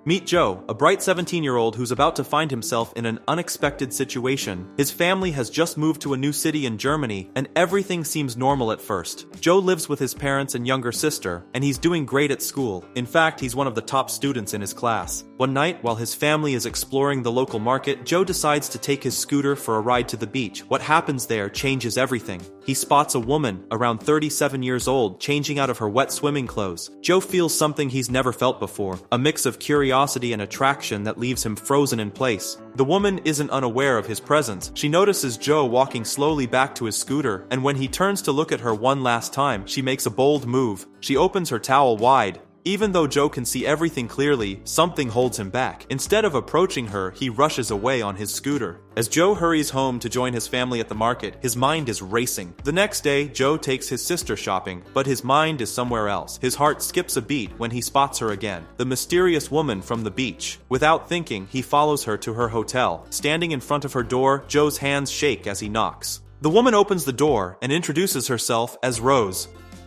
Meet Joe, a bright 17-year-old who's about to find himself in an unexpected situation. His family has just moved to a new city in Germany, and everything seems normal at first. Joe lives with his parents and younger sister, and he's doing great at school. In fact, he's one of the top students in his class. One night, while his family is exploring the local market, Joe decides to take his scooter for a ride to the beach. What happens there changes everything. He spots a woman, around 37 years old, changing out of her wet swimming clothes. Joe feels something he's never felt before, a mix of curiosity and attraction that leaves him frozen in place. The woman isn't unaware of his presence. She notices Joe walking slowly back to his scooter, and when he turns to look at her one last time, she makes a bold move. She opens her towel wide. Even though Joe can see everything clearly, something holds him back. Instead of approaching her, he rushes away on his scooter. As Joe hurries home to join his family at the market, his mind is racing. The next day, Joe takes his sister shopping, but his mind is somewhere else. His heart skips a beat when he spots her again, the mysterious woman from the beach. Without thinking, he follows her to her hotel. Standing in front of her door, Joe's hands shake as he knocks. The woman opens the door and introduces herself as Rose.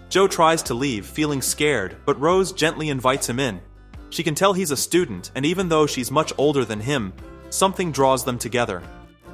Joe tries to leave, feeling scared, but Rose gently invites him in. She can tell he's a student, and even though she's much older than him, something draws them together.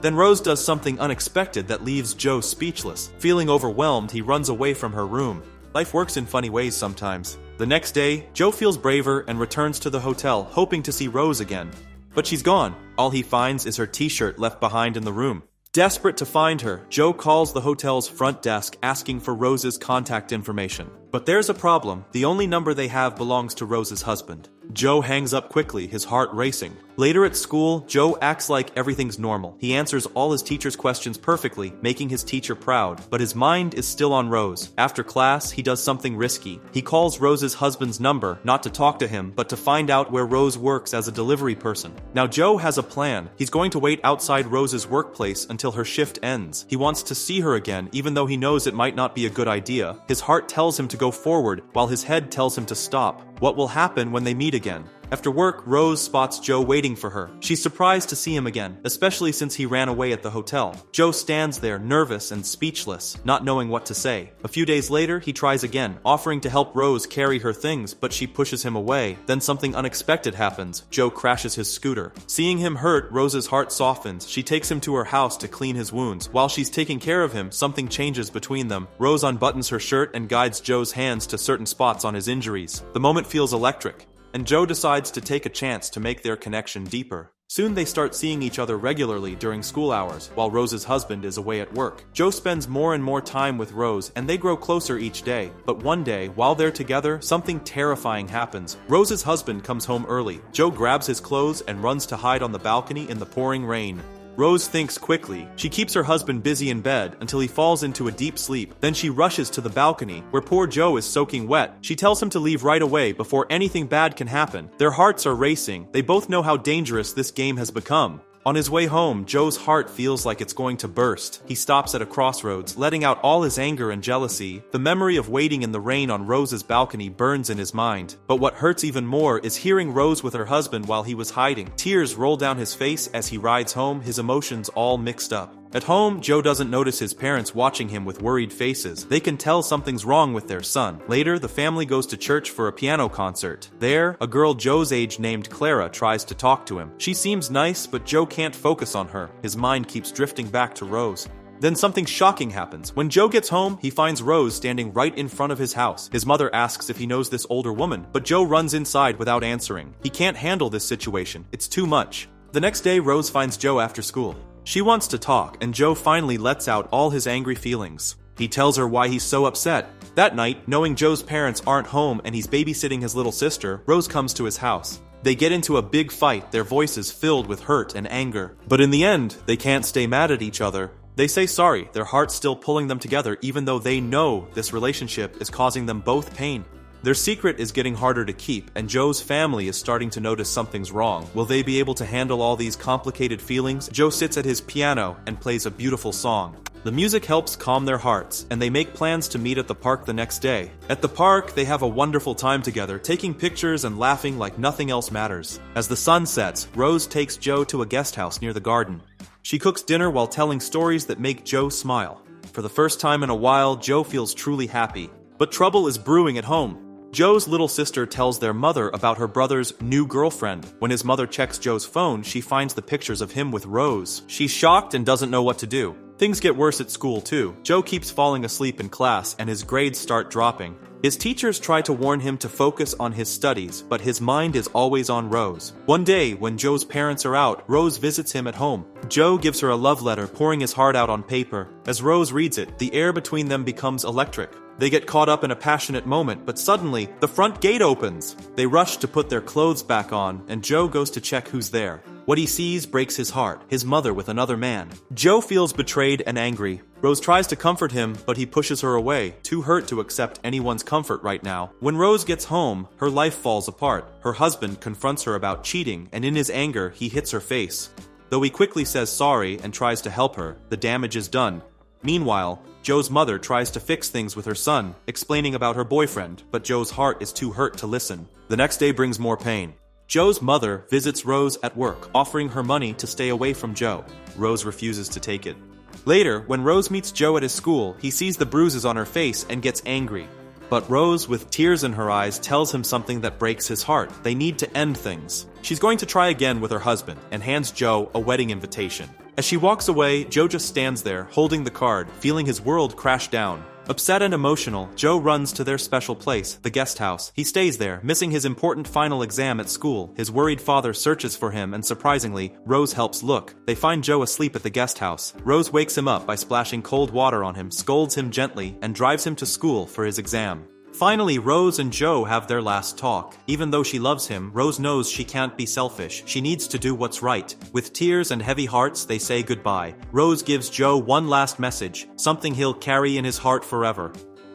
Then Rose does something unexpected that leaves Joe speechless. Feeling overwhelmed, he runs away from her room. Life works in funny ways sometimes. The next day, Joe feels braver and returns to the hotel, hoping to see Rose again. But she's gone. All he finds is her t-shirt left behind in the room. Desperate to find her, Joe calls the hotel's front desk asking for Rose's contact information. But there's a problem. The only number they have belongs to Rose's husband. Joe hangs up quickly, his heart racing. Later at school, Joe acts like everything's normal. He answers all his teacher's questions perfectly, making his teacher proud. But his mind is still on Rose. After class, he does something risky. He calls Rose's husband's number, not to talk to him, but to find out where Rose works as a delivery person. Now Joe has a plan. He's going to wait outside Rose's workplace until her shift ends. He wants to see her again, even though he knows it might not be a good idea. His heart tells him to go forward, while his head tells him to stop. What will happen when they meet again? After work, Rose spots Joe waiting for her. She's surprised to see him again, especially since he ran away at the hotel. Joe stands there, nervous and speechless, not knowing what to say. A few days later, he tries again, offering to help Rose carry her things, but she pushes him away. Then something unexpected happens. Joe crashes his scooter. Seeing him hurt, Rose's heart softens. She takes him to her house to clean his wounds. While she's taking care of him, something changes between them. Rose unbuttons her shirt and guides Joe's hands to certain spots on his injuries. The moment feels electric, and Joe decides to take a chance to make their connection deeper. Soon they start seeing each other regularly during school hours, while Rose's husband is away at work. Joe spends more and more time with Rose, and they grow closer each day. But one day, while they're together, something terrifying happens. Rose's husband comes home early. Joe grabs his clothes and runs to hide on the balcony in the pouring rain. Rose thinks quickly. She keeps her husband busy in bed until he falls into a deep sleep. Then she rushes to the balcony, where poor Joe is soaking wet. She tells him to leave right away before anything bad can happen. Their hearts are racing. They both know how dangerous this game has become. On his way home, Joe's heart feels like it's going to burst. He stops at a crossroads, letting out all his anger and jealousy. The memory of waiting in the rain on Rose's balcony burns in his mind. But what hurts even more is hearing Rose with her husband while he was hiding. Tears roll down his face as he rides home, his emotions all mixed up. At home, Joe doesn't notice his parents watching him with worried faces. They can tell something's wrong with their son. Later, the family goes to church for a piano concert. There, a girl Joe's age named Clara tries to talk to him. She seems nice, but Joe can't focus on her. His mind keeps drifting back to Rose. Then something shocking happens. When Joe gets home, he finds Rose standing right in front of his house. His mother asks if he knows this older woman, but Joe runs inside without answering. He can't handle this situation. It's too much. The next day, Rose finds Joe after school. She wants to talk, and Joe finally lets out all his angry feelings. He tells her why he's so upset. That night, knowing Joe's parents aren't home and he's babysitting his little sister, Rose comes to his house. They get into a big fight, their voices filled with hurt and anger. But in the end, they can't stay mad at each other. They say sorry, their hearts still pulling them together even though they know this relationship is causing them both pain. Their secret is getting harder to keep, and Joe's family is starting to notice something's wrong. Will they be able to handle all these complicated feelings? Joe sits at his piano and plays a beautiful song. The music helps calm their hearts, and they make plans to meet at the park the next day. At the park, they have a wonderful time together, taking pictures and laughing like nothing else matters. As the sun sets, Rose takes Joe to a guest house near the garden. She cooks dinner while telling stories that make Joe smile. For the first time in a while, Joe feels truly happy. But trouble is brewing at home. Joe's little sister tells their mother about her brother's new girlfriend. When his mother checks Joe's phone, she finds the pictures of him with Rose. She's shocked and doesn't know what to do. Things get worse at school too. Joe keeps falling asleep in class and his grades start dropping. His teachers try to warn him to focus on his studies, but his mind is always on Rose. One day, when Joe's parents are out, Rose visits him at home. Joe gives her a love letter, pouring his heart out on paper. As Rose reads it, the air between them becomes electric. They get caught up in a passionate moment, but suddenly, the front gate opens. They rush to put their clothes back on, and Joe goes to check who's there. What he sees breaks his heart, his mother with another man. Joe feels betrayed and angry. Rose tries to comfort him, but he pushes her away, too hurt to accept anyone's comfort right now. When Rose gets home, her life falls apart. Her husband confronts her about cheating, and in his anger, he hits her face. Though he quickly says sorry and tries to help her, the damage is done. Meanwhile, Joe's mother tries to fix things with her son, explaining about her boyfriend, but Joe's heart is too hurt to listen. The next day brings more pain. Joe's mother visits Rose at work, offering her money to stay away from Joe. Rose refuses to take it. Later, when Rose meets Joe at his school, he sees the bruises on her face and gets angry. But Rose, with tears in her eyes, tells him something that breaks his heart. They need to end things. She's going to try again with her husband and hands Joe a wedding invitation. As she walks away, Joe just stands there, holding the card, feeling his world crash down. Upset and emotional, Joe runs to their special place, the guest house. He stays there, missing his important final exam at school. His worried father searches for him, and surprisingly, Rose helps look. They find Joe asleep at the guest house. Rose wakes him up by splashing cold water on him, scolds him gently, and drives him to school for his exam. Finally, Rose and Joe have their last talk. Even though she loves him, Rose knows she can't be selfish. She needs to do what's right. With tears and heavy hearts, they say goodbye. Rose gives Joe one last message, something he'll carry in his heart forever.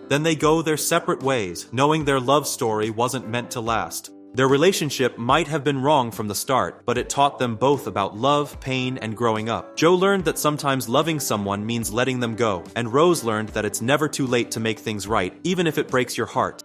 Then they go their separate ways, knowing their love story wasn't meant to last. Their relationship might have been wrong from the start, but it taught them both about love, pain, and growing up. Joe learned that sometimes loving someone means letting them go, and Rose learned that it's never too late to make things right, even if it breaks your heart.